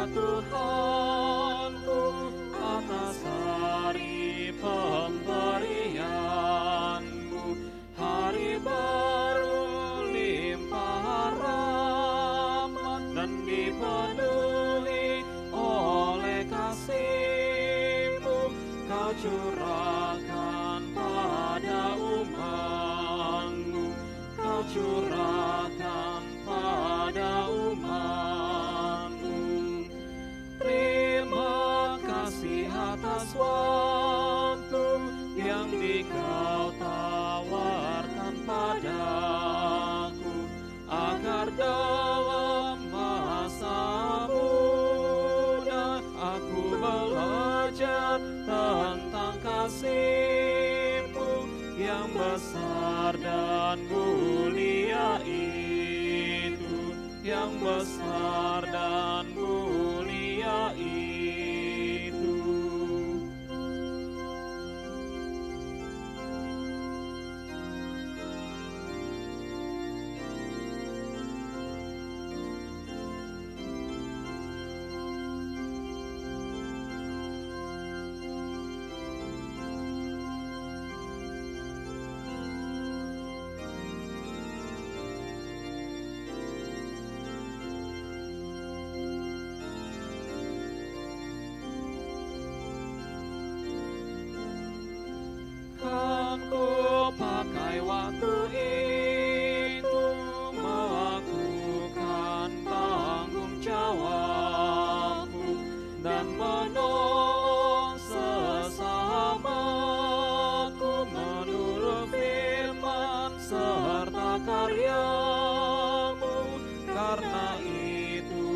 Tuhanku, atas hari pemberian-Mu, hari baru limpah rahmat dan dipenuhi oleh kasih-Mu. Kau curahkan pada umat-Mu, Kau curahkan pada umat-Mu. Terima kasih atas waktu yang Dikau tawarkan padaku, agar dalam masa muda aku belajar tentang kasih-Mu yang besar dan mulia itu, yang besar dan mulia itu. serta karya-Mu, karena itu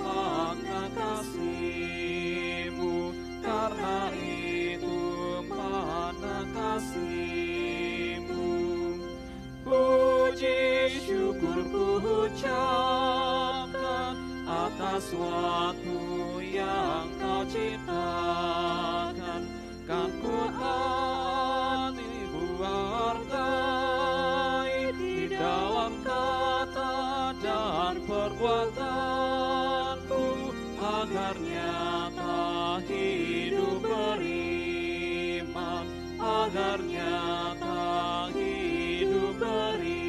makna kasih-Mu, karena itu makna kasih-Mu. Puji syukur ku ucapkan atas waktu yang Kau ciptakan, kan ku hati hargai di dalam kata dan perbuatanku, agar nyata hidup beriman, agar nyata hidup beriman.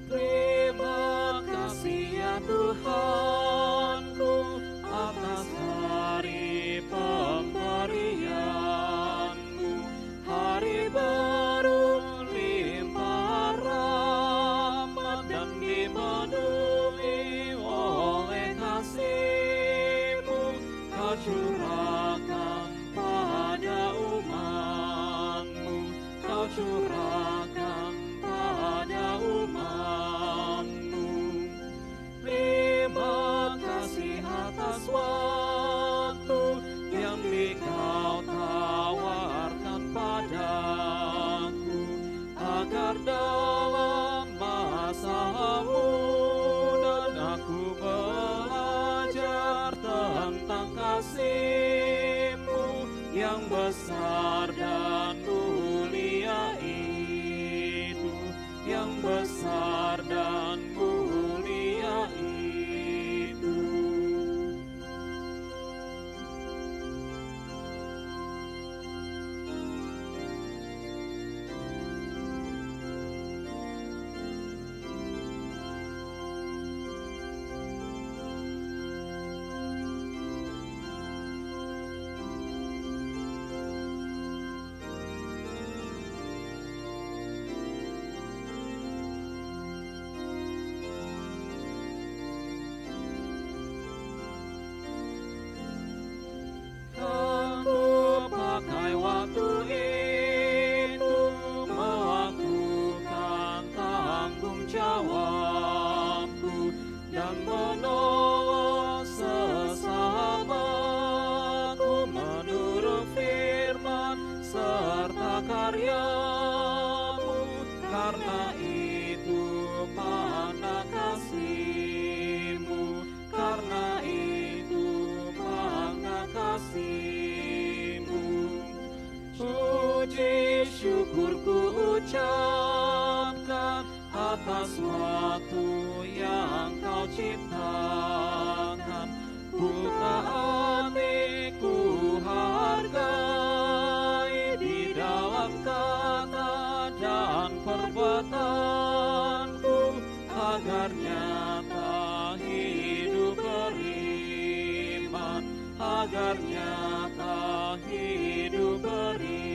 Terima kasih ya Tuhanku atas hari pemberian-Mu, hari baru limpah rahmat dan dipenuhi oleh kasih-Mu. Kau curahkan pada umat-Mu, Kau curahkan pada umat-Mu. Terima kasih atas waktu yang Kau tawarkan padaku, agar dalam masa muda aku belajar tentang kasih-Mu yang besar dan mulia itu, yang besar dan mulia itu. Waktu itu melakukan tanggung jawabku dan menolong sesamaku menurut firman serta karya-Mu, karena itu mana kasih-Mu, karena itu mana kasih-Mu. Puji syukur ku ucapkan atas waktu yang Kau ciptakan, ku taati, ku hargai di dalam kata dan perbuatanku, agar nyata hidup beriman, agar nyata hidup beriman.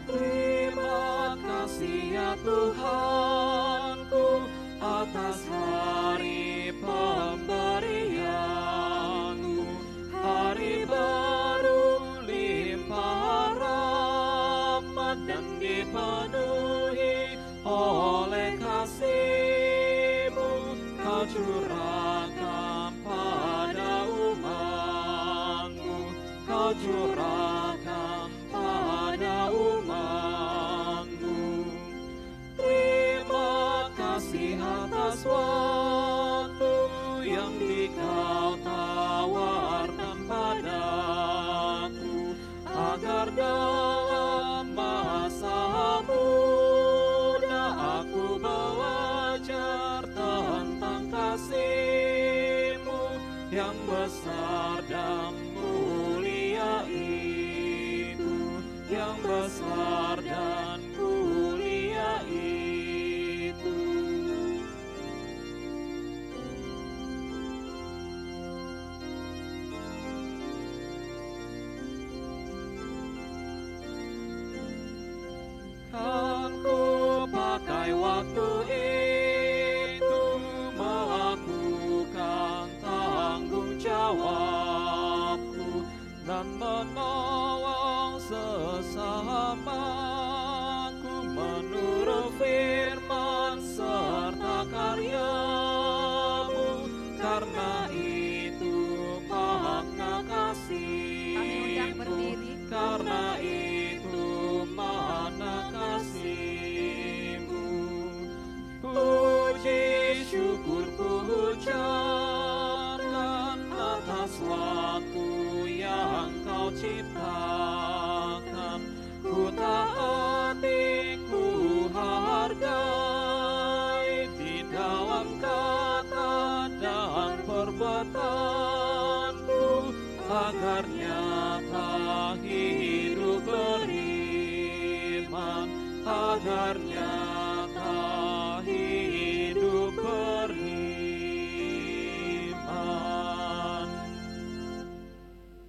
Terima kasih ya Tuhanku atas hari pemberian-Mu, hari baru limpah rahmat dan dipenuhi oleh kasih-Mu. Kau curahkan pada umat-Mu, Kau Kau curahkan pada umat-Mu. Terima kasih atas waktu yang Dikau tawarkan padaku, agar dalam masa muda aku belajar tentang kasih-Mu yang besar dan mulia itu, yang besar dan mulia itu. Kan ku pakai waktu itu melakukan tanggung jawabku dan menolong sesamaku menurut firman serta karya-Mu. Karena itu makna kasih-Mu, karena itu makna kasih-Mu. Puji syukur ku ucapkan atas waktu yang Kau ciptakan. Ku taati, ku hargai di dalam kata dan perbuatanku, agar nyata hidup beriman, agar nyata hidup beriman.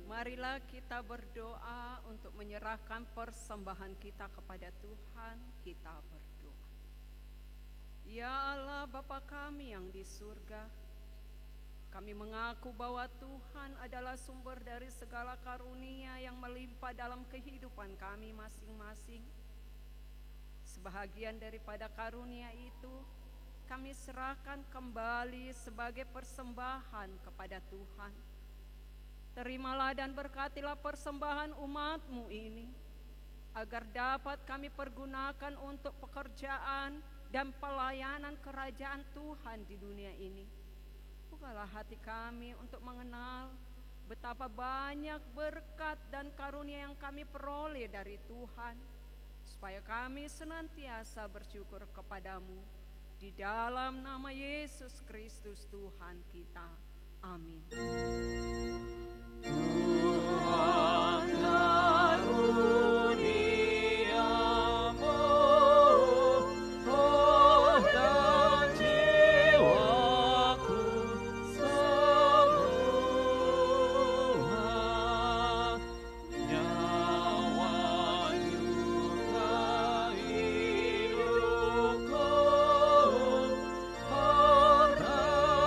Marilah kita berdoa untuk menyerahkan persembahan kita kepada Tuhan. Kita berdoa. Ya Allah Bapa kami yang di surga, kami mengaku bahwa Tuhan adalah sumber dari segala karunia yang melimpah dalam kehidupan kami masing-masing. Sebahagian daripada karunia itu kami serahkan kembali sebagai persembahan kepada Tuhan. Terimalah dan berkatilah persembahan umat-Mu ini, agar dapat kami pergunakan untuk pekerjaan dan pelayanan kerajaan Tuhan di dunia ini. Bukalah hati kami untuk mengenal betapa banyak berkat dan karunia yang kami peroleh dari Tuhan, supaya kami senantiasa bersyukur kepadamu. Di dalam nama Yesus Kristus Tuhan kita. Amin. Tuhan karuniamu, roh dan jiwaku semua, nyawa juga hidupku, harta milikku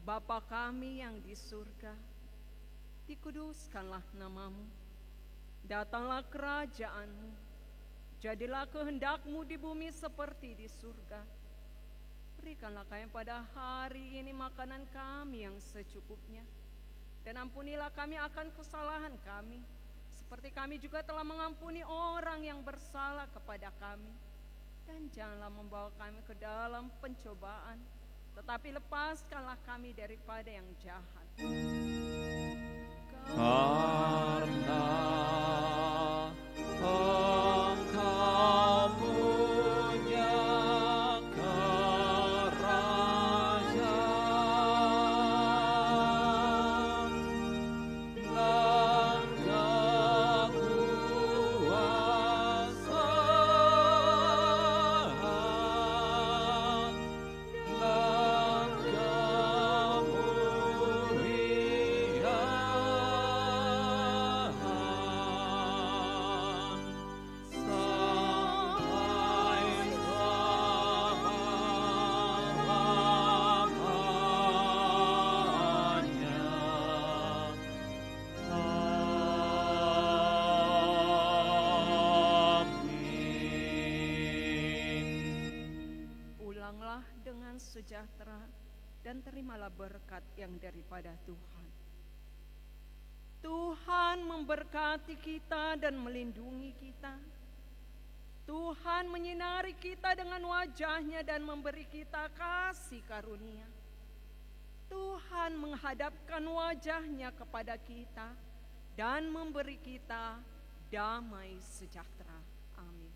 Bapa kami yang di surga, dikuduskanlah nama-Mu, datanglah kerajaan-Mu, jadilah kehendak-Mu di bumi seperti di surga. Berikanlah kami pada hari ini makanan kami yang secukupnya, dan ampunilah kami akan kesalahan kami, seperti kami juga telah mengampuni orang yang bersalah kepada kami. Dan janganlah membawa kami ke dalam pencobaan, tetapi lepaskanlah kami daripada yang jahat. Karena Engkau punya kerajaan dan kekuasaan dan kemuliaan Pergilah dengan sejahtera dan terimalah berkat yang daripada Tuhan. Tuhan memberkati kita dan melindungi kita. Tuhan menyinari kita dengan wajah-Nya dan memberi kita kasih karunia. Tuhan menghadapkan wajah-Nya kepada kita dan memberi kita damai sejahtera. Amin.